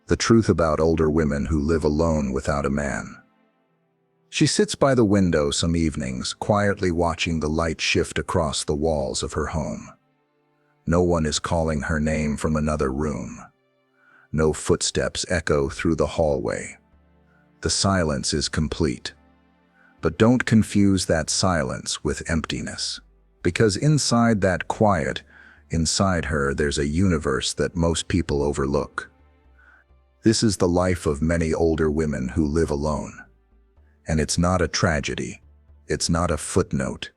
The truth about older women who live alone without a man. She sits by the window some evenings, quietly watching the light shift across the walls of her home. No one is calling her name from another room. No footsteps echo through the hallway. The silence is complete. But don't confuse that silence with emptiness. Because inside that quiet, inside her, there's a universe that most people overlook. This is the life of many older women who live alone. And it's not a tragedy. It's not a footnote.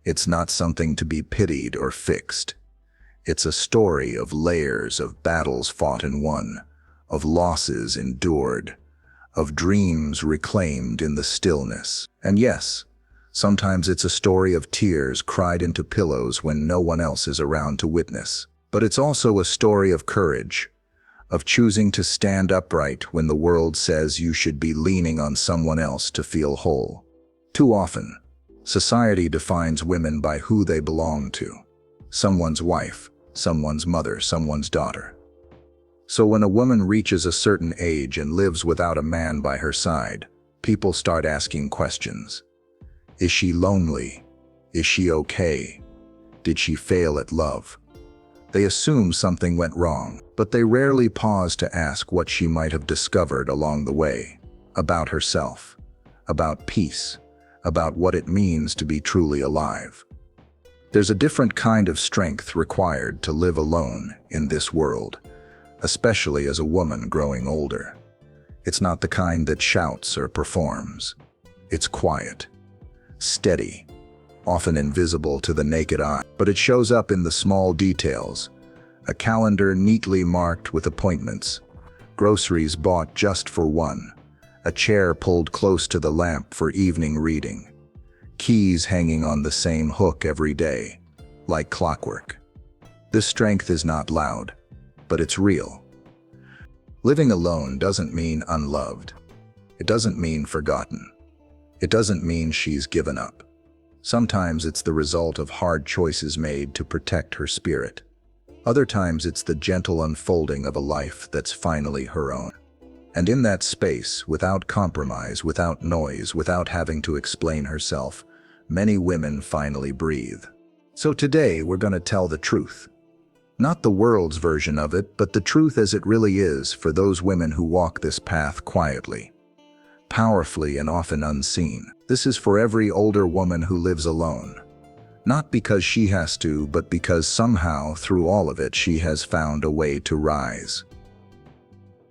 It's not something to be pitied or fixed. It's a story of layers, of battles fought and won, of losses endured, of dreams reclaimed in the stillness. And yes, sometimes it's a story of tears cried into pillows when no one else is around to witness. But it's also a story of courage, of choosing to stand upright when the world says you should be leaning on someone else to feel whole. Too often, society defines women by who they belong to. Someone's wife, someone's mother, someone's daughter. So when a woman reaches a certain age and lives without a man by her side, people start asking questions. Is she lonely? Is she okay? Did she fail at love? They assume something went wrong, but they rarely pause to ask what she might have discovered along the way, about herself, about peace, about what it means to be truly alive. There's a different kind of strength required to live alone in this world, especially as a woman growing older. It's not the kind that shouts or performs. It's quiet, steady, often invisible to the naked eye, but it shows up in the small details. A calendar neatly marked with appointments, groceries bought just for one, a chair pulled close to the lamp for evening reading, keys hanging on the same hook every day, like clockwork. This strength is not loud, but it's real. Living alone doesn't mean unloved. It doesn't mean forgotten. It doesn't mean she's given up. Sometimes it's the result of hard choices made to protect her spirit. Other times it's the gentle unfolding of a life that's finally her own. And in that space, without compromise, without noise, without having to explain herself, many women finally breathe. So today we're going to tell the truth. Not the world's version of it, but the truth as it really is for those women who walk this path quietly, powerfully, and often unseen. This is for every older woman who lives alone. Not because she has to, but because somehow, through all of it, she has found a way to rise.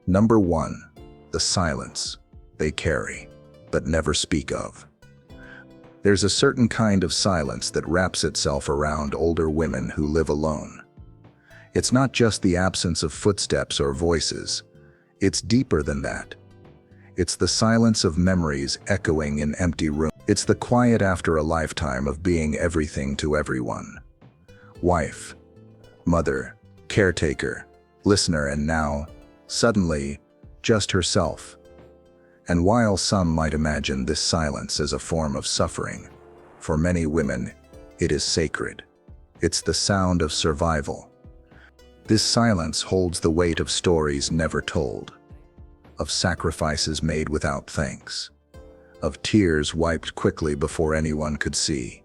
Number 1. The silence they carry, but never speak of. There's a certain kind of silence that wraps itself around older women who live alone. It's not just the absence of footsteps or voices. It's deeper than that. It's the silence of memories echoing in empty rooms. It's the quiet after a lifetime of being everything to everyone. Wife, mother, caretaker, listener, and now, suddenly, just herself. And while some might imagine this silence as a form of suffering, for many women, it is sacred. It's the sound of survival. This silence holds the weight of stories never told, of sacrifices made without thanks, of tears wiped quickly before anyone could see,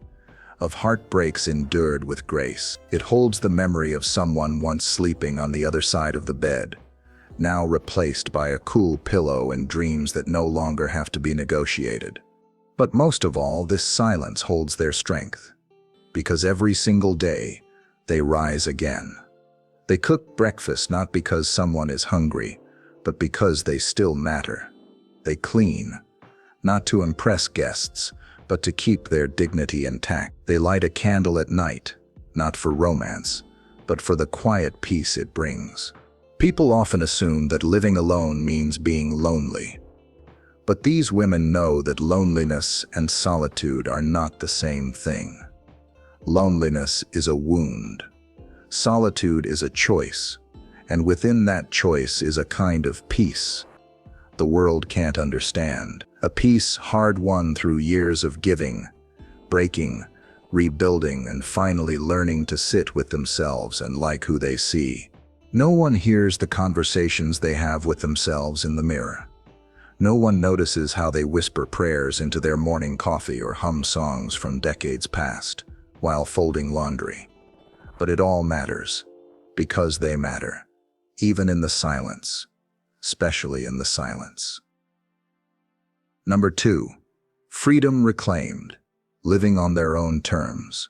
of heartbreaks endured with grace. It holds the memory of someone once sleeping on the other side of the bed, now replaced by a cool pillow and dreams that no longer have to be negotiated. But most of all, this silence holds their strength, because every single day, they rise again. They cook breakfast not because someone is hungry, but because they still matter. They clean, not to impress guests, but to keep their dignity intact. They light a candle at night, not for romance, but for the quiet peace it brings. People often assume that living alone means being lonely. But these women know that loneliness and solitude are not the same thing. Loneliness is a wound. Solitude is a choice, and within that choice is a kind of peace the world can't understand. A peace hard-won through years of giving, breaking, rebuilding, and finally learning to sit with themselves and like who they see. No one hears the conversations they have with themselves in the mirror. No one notices how they whisper prayers into their morning coffee or hum songs from decades past while folding laundry. But it all matters, because they matter, even in the silence, especially in the silence. Number 2, freedom reclaimed, living on their own terms.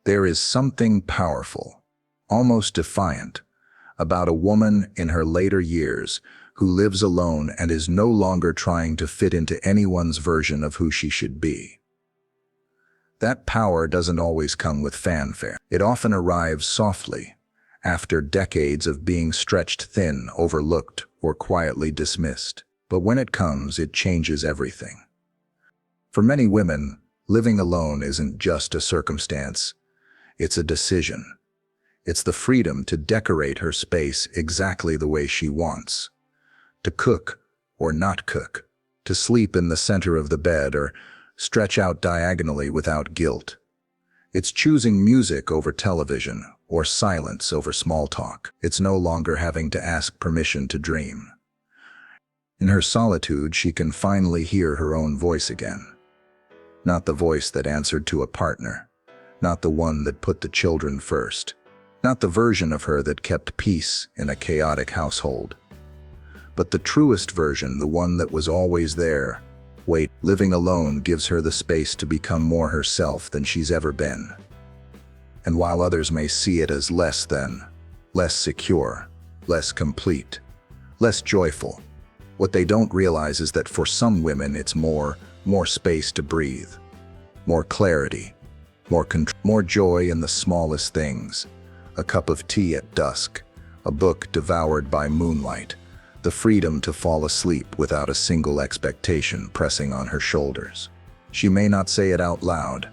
There is something powerful, almost defiant, about a woman in her later years who lives alone and is no longer trying to fit into anyone's version of who she should be. That power doesn't always come with fanfare. It often arrives softly, after decades of being stretched thin, overlooked, or quietly dismissed. But when it comes, it changes everything. For many women, living alone isn't just a circumstance, it's a decision. It's the freedom to decorate her space exactly the way she wants, to cook or not cook, to sleep in the center of the bed or stretch out diagonally without guilt. It's choosing music over television or silence over small talk. It's no longer having to ask permission to dream. In her solitude, she can finally hear her own voice again. Not the voice that answered to a partner, not the one that put the children first, not the version of her that kept peace in a chaotic household, but the truest version, the one that was always there. Wait, living alone gives her the space to become more herself than she's ever been. And while others may see it as less than, less secure, less complete, less joyful, what they don't realize is that for some women it's more space to breathe, more clarity, more joy in the smallest things, a cup of tea at dusk, a book devoured by moonlight, the freedom to fall asleep without a single expectation pressing on her shoulders. She may not say it out loud.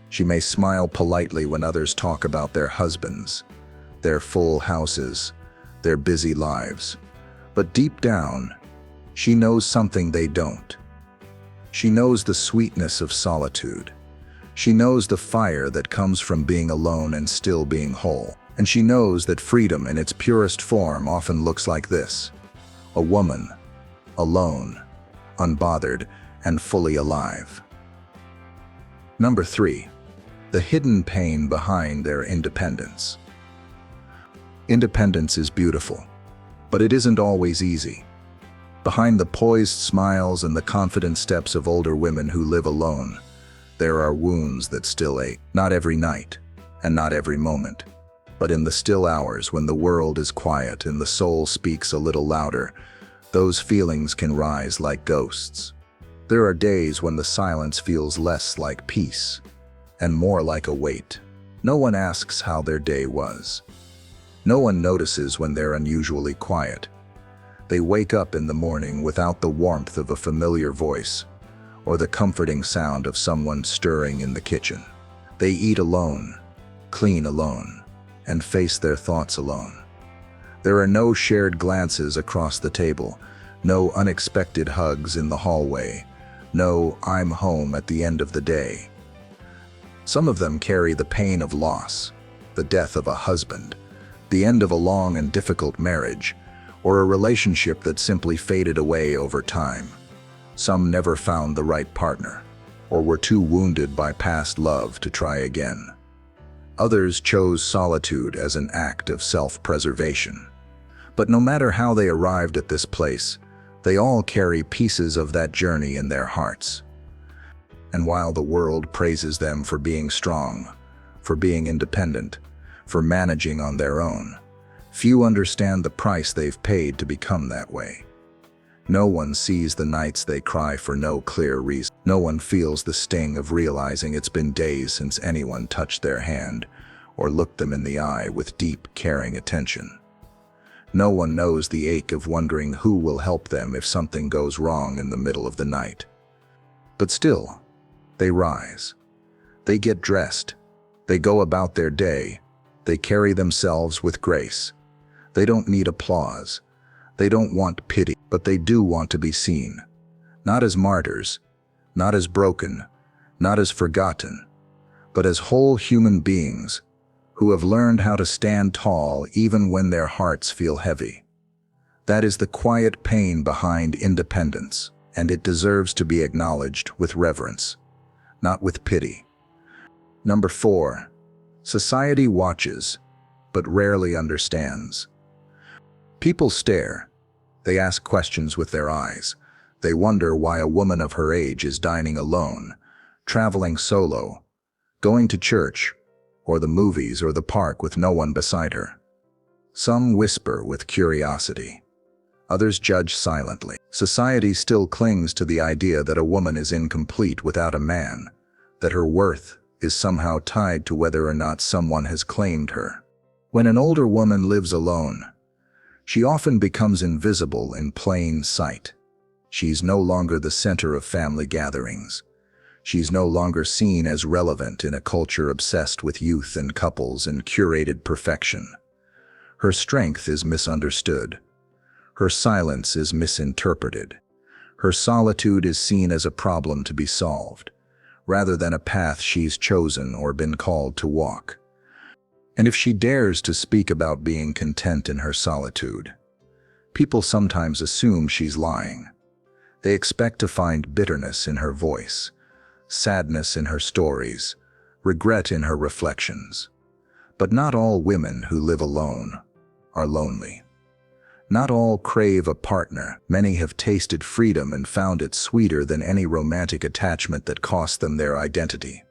She may smile politely when others talk about their husbands, their full houses, their busy lives. But deep down, she knows something they don't. She knows the sweetness of solitude. She knows the fire that comes from being alone and still being whole. And she knows that freedom in its purest form often looks like this: a woman, alone, unbothered, and fully alive. Number 3, the hidden pain behind their independence. Independence is beautiful, but it isn't always easy. Behind the poised smiles and the confident steps of older women who live alone, there are wounds that still ache. Not every night, and not every moment, but in the still hours when the world is quiet and the soul speaks a little louder, those feelings can rise like ghosts. There are days when the silence feels less like peace and more like a weight. No one asks how their day was. No one notices when they're unusually quiet. They wake up in the morning without the warmth of a familiar voice or the comforting sound of someone stirring in the kitchen. They eat alone, clean alone, and face their thoughts alone. There are no shared glances across the table, no unexpected hugs in the hallway, no "I'm home" at the end of the day. Some of them carry the pain of loss, the death of a husband, the end of a long and difficult marriage, or a relationship that simply faded away over time. Some never found the right partner, or were too wounded by past love to try again. Others chose solitude as an act of self-preservation. But no matter how they arrived at this place, they all carry pieces of that journey in their hearts. And while the world praises them for being strong, for being independent, for managing on their own, few understand the price they've paid to become that way. No one sees the nights they cry for no clear reason. No one feels the sting of realizing it's been days since anyone touched their hand or looked them in the eye with deep, caring attention. No one knows the ache of wondering who will help them if something goes wrong in the middle of the night. But still, they rise. They get dressed. They go about their day. They carry themselves with grace. They don't need applause. They don't want pity, but they do want to be seen. Not as martyrs, not as broken, not as forgotten, but as whole human beings who have learned how to stand tall even when their hearts feel heavy. That is the quiet pain behind independence, and it deserves to be acknowledged with reverence, not with pity. Number 4. Society watches, but rarely understands. People stare. They ask questions with their eyes. They wonder why a woman of her age is dining alone, traveling solo, going to church, or the movies or the park with no one beside her. Some whisper with curiosity. Others judge silently. Society still clings to the idea that a woman is incomplete without a man, that her worth is somehow tied to whether or not someone has claimed her. When an older woman lives alone, she often becomes invisible in plain sight. She's no longer the center of family gatherings. She's no longer seen as relevant in a culture obsessed with youth and couples and curated perfection. Her strength is misunderstood. Her silence is misinterpreted. Her solitude is seen as a problem to be solved, rather than a path she's chosen or been called to walk. And if she dares to speak about being content in her solitude, people sometimes assume she's lying. They expect to find bitterness in her voice, sadness in her stories, regret in her reflections. But not all women who live alone are lonely. Not all crave a partner. Many have tasted freedom and found it sweeter than any romantic attachment that cost them their identity.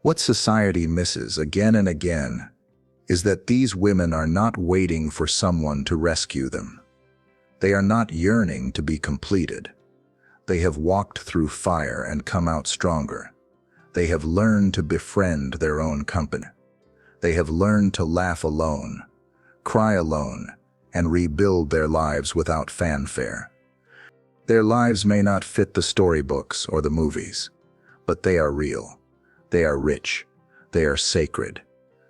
What society misses again and again is that these women are not waiting for someone to rescue them. They are not yearning to be completed. They have walked through fire and come out stronger. They have learned to befriend their own company. They have learned to laugh alone, cry alone, and rebuild their lives without fanfare. Their lives may not fit the storybooks or the movies, but they are real. They are rich. They are sacred.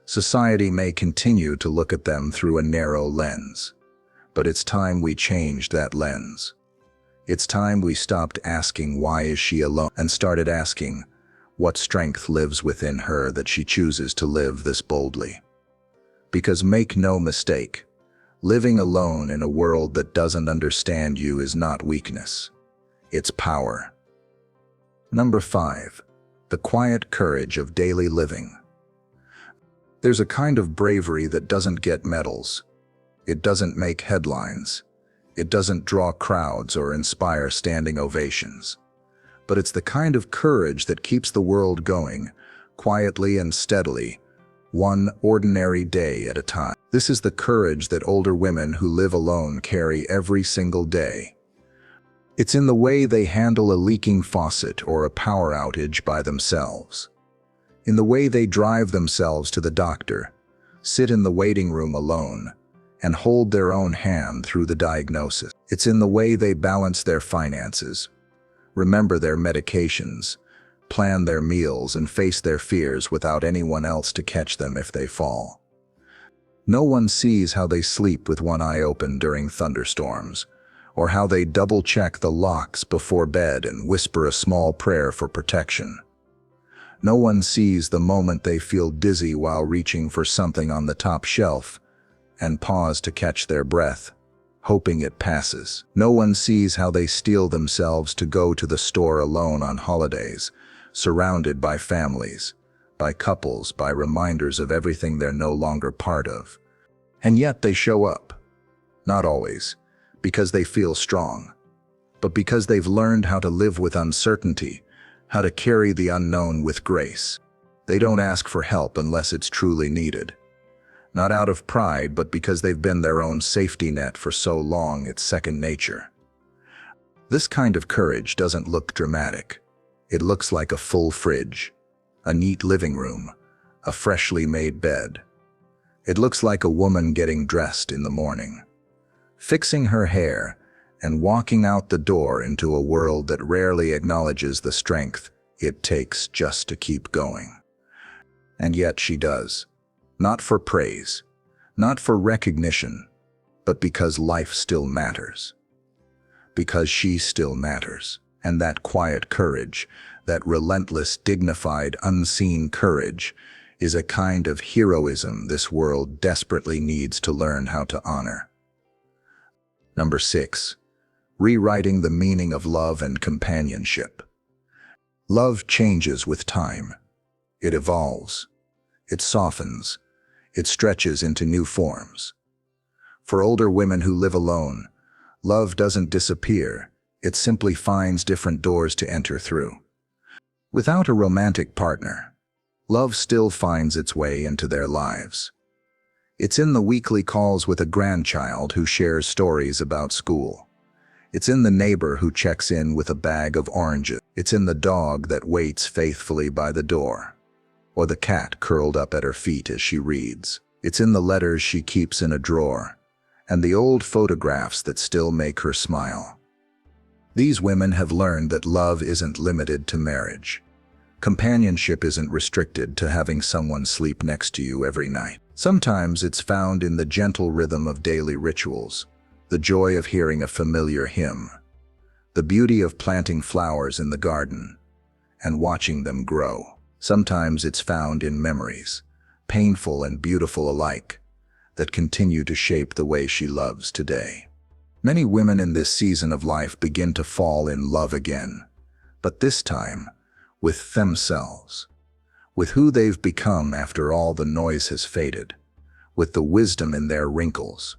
Society may continue to look at them through a narrow lens, but it's time we changed that lens. It's time we stopped asking, why is she alone, and started asking, what strength lives within her that she chooses to live this boldly? Because make no mistake, living alone in a world that doesn't understand you is not weakness. It's power. Number 5. The quiet courage of daily living. There's a kind of bravery that doesn't get medals. It doesn't make headlines. It doesn't draw crowds or inspire standing ovations. But it's the kind of courage that keeps the world going, quietly and steadily, one ordinary day at a time. This is the courage that older women who live alone carry every single day. It's in the way they handle a leaking faucet or a power outage by themselves. In the way they drive themselves to the doctor, sit in the waiting room alone, and hold their own hand through the diagnosis. It's in the way they balance their finances, remember their medications, plan their meals, and face their fears without anyone else to catch them if they fall. No one sees how they sleep with one eye open during thunderstorms, or how they double-check the locks before bed and whisper a small prayer for protection. No one sees the moment they feel dizzy while reaching for something on the top shelf and pause to catch their breath, hoping it passes. No one sees how they steel themselves to go to the store alone on holidays, surrounded by families, by couples, by reminders of everything they're no longer part of. And yet they show up. Not always, because they feel strong, but because they've learned how to live with uncertainty, how to carry the unknown with grace. They don't ask for help unless it's truly needed. Not out of pride, but because they've been their own safety net for so long it's second nature. This kind of courage doesn't look dramatic. It looks like a full fridge, a neat living room, a freshly made bed. It looks like a woman getting dressed in the morning, fixing her hair, and walking out the door into a world that rarely acknowledges the strength it takes just to keep going. And yet she does. Not for praise, not for recognition, but because life still matters. Because she still matters. And that quiet courage, that relentless, dignified, unseen courage, is a kind of heroism this world desperately needs to learn how to honor. Number 6. Rewriting the meaning of love and companionship. Love changes with time. It evolves. It softens. It stretches into new forms. For older women who live alone, love doesn't disappear. It simply finds different doors to enter through. Without a romantic partner, love still finds its way into their lives. It's in the weekly calls with a grandchild who shares stories about school. It's in the neighbor who checks in with a bag of oranges. It's in the dog that waits faithfully by the door, or the cat curled up at her feet as she reads. It's in the letters she keeps in a drawer, and the old photographs that still make her smile. These women have learned that love isn't limited to marriage. Companionship isn't restricted to having someone sleep next to you every night. Sometimes it's found in the gentle rhythm of daily rituals, the joy of hearing a familiar hymn, the beauty of planting flowers in the garden and watching them grow. Sometimes it's found in memories, painful and beautiful alike, that continue to shape the way she loves today. Many women in this season of life begin to fall in love again, but this time with themselves, with who they've become after all the noise has faded, with the wisdom in their wrinkles,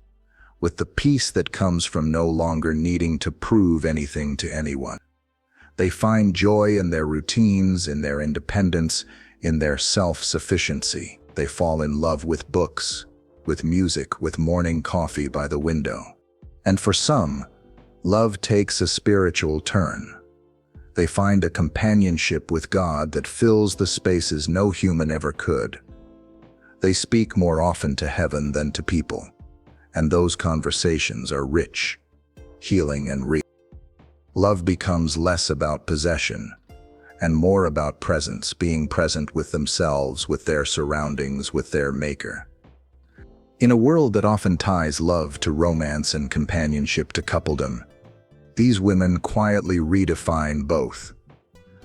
with the peace that comes from no longer needing to prove anything to anyone. They find joy in their routines, in their independence, in their self-sufficiency. They fall in love with books, with music, with morning coffee by the window. And for some, love takes a spiritual turn. They find a companionship with God that fills the spaces no human ever could. They speak more often to heaven than to people, and those conversations are rich, healing, and real. Love becomes less about possession and more about presence, being present with themselves, with their surroundings, with their maker. In a world that often ties love to romance and companionship to coupledom, these women quietly redefine both.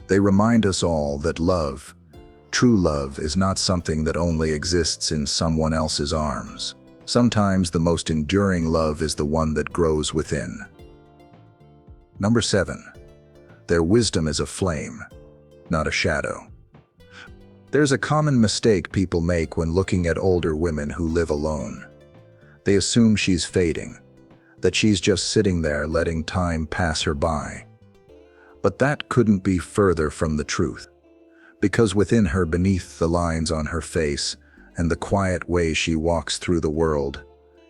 They remind us all that love, true love, is not something that only exists in someone else's arms. Sometimes the most enduring love is the one that grows within. Number 7. Their wisdom is a flame, not a shadow. There's a common mistake people make when looking at older women who live alone. They assume she's fading, that she's just sitting there letting time pass her by. But that couldn't be further from the truth, because within her, beneath the lines on her face and the quiet way she walks through the world,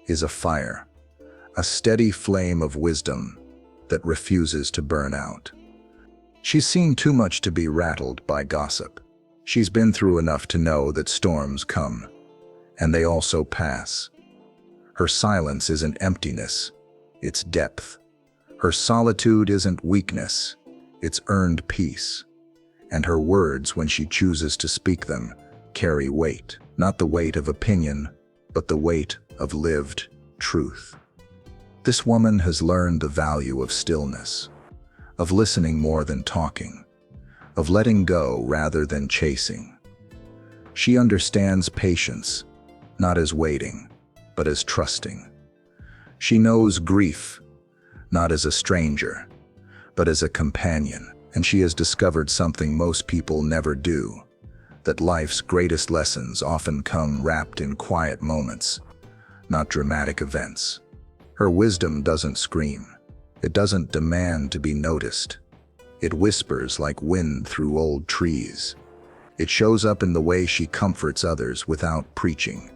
is a fire, a steady flame of wisdom that refuses to burn out. She's seen too much to be rattled by gossip. She's been through enough to know that storms come, and they also pass. Her silence isn't emptiness, it's depth. Her solitude isn't weakness, it's earned peace. And her words, when she chooses to speak them, carry weight. Not the weight of opinion, but the weight of lived truth. This woman has learned the value of stillness, of listening more than talking, of letting go rather than chasing. She understands patience, not as waiting, but as trusting. She knows grief, not as a stranger, but as a companion. And she has discovered something most people never do, that life's greatest lessons often come wrapped in quiet moments, not dramatic events. Her wisdom doesn't scream. It doesn't demand to be noticed. It whispers like wind through old trees. It shows up in the way she comforts others without preaching,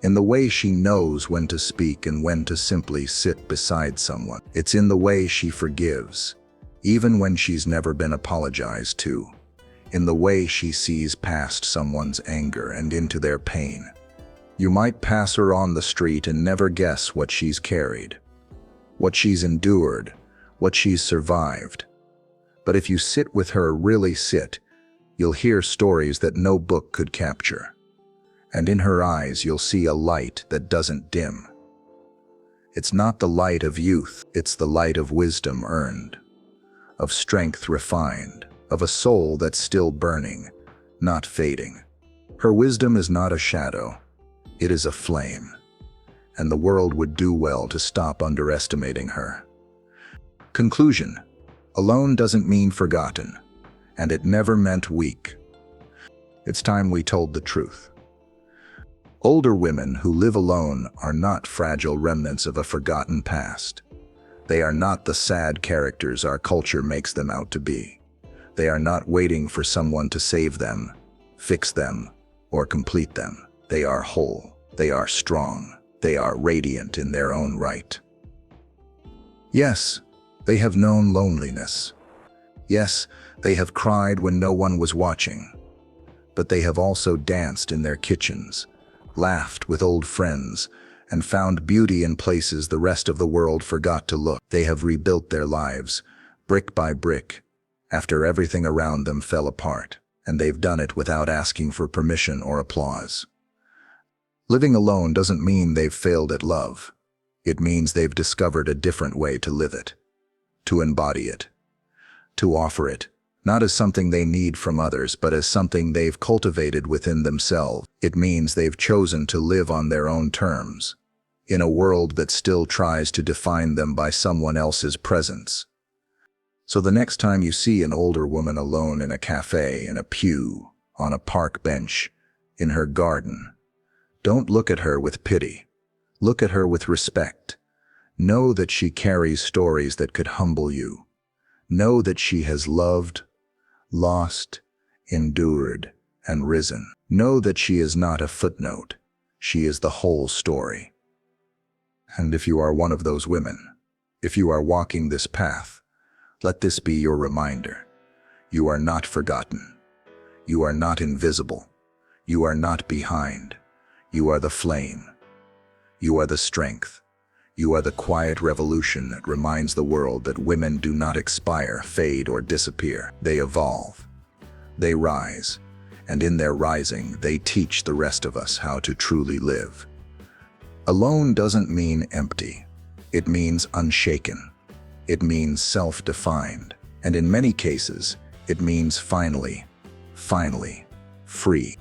in the way she knows when to speak and when to simply sit beside someone. It's in the way she forgives, even when she's never been apologized to, in the way she sees past someone's anger and into their pain. You might pass her on the street and never guess what she's carried, what she's endured, what she's survived. But if you sit with her, really sit, you'll hear stories that no book could capture. And in her eyes you'll see a light that doesn't dim. It's not the light of youth, it's the light of wisdom earned, of strength refined, of a soul that's still burning, not fading. Her wisdom is not a shadow, it is a flame, and the world would do well to stop underestimating her. Conclusion: alone doesn't mean forgotten, and it never meant weak. It's time we told the truth. Older women who live alone are not fragile remnants of a forgotten past. They are not the sad characters our culture makes them out to be. They are not waiting for someone to save them, fix them, or complete them. They are whole. They are strong. They are radiant in their own right. Yes, they have known loneliness. Yes, they have cried when no one was watching. But they have also danced in their kitchens, laughed with old friends, and found beauty in places the rest of the world forgot to look. They have rebuilt their lives, brick by brick, after everything around them fell apart, and they've done it without asking for permission or applause. Living alone doesn't mean they've failed at love. It means they've discovered a different way to live it, to embody it, to offer it, not as something they need from others, but as something they've cultivated within themselves. It means they've chosen to live on their own terms, in a world that still tries to define them by someone else's presence. So the next time you see an older woman alone in a cafe, in a pew, on a park bench, in her garden, don't look at her with pity. Look at her with respect. Know that she carries stories that could humble you. Know that she has loved, lost, endured, and risen. Know that she is not a footnote. She is the whole story. And if you are one of those women, if you are walking this path, let this be your reminder. You are not forgotten. You are not invisible. You are not behind. You are the flame. You are the strength. You are the quiet revolution that reminds the world that women do not expire, fade, or disappear. They evolve. They rise. And in their rising, they teach the rest of us how to truly live. Alone doesn't mean empty. It means unshaken. It means self-defined. And in many cases, it means finally free.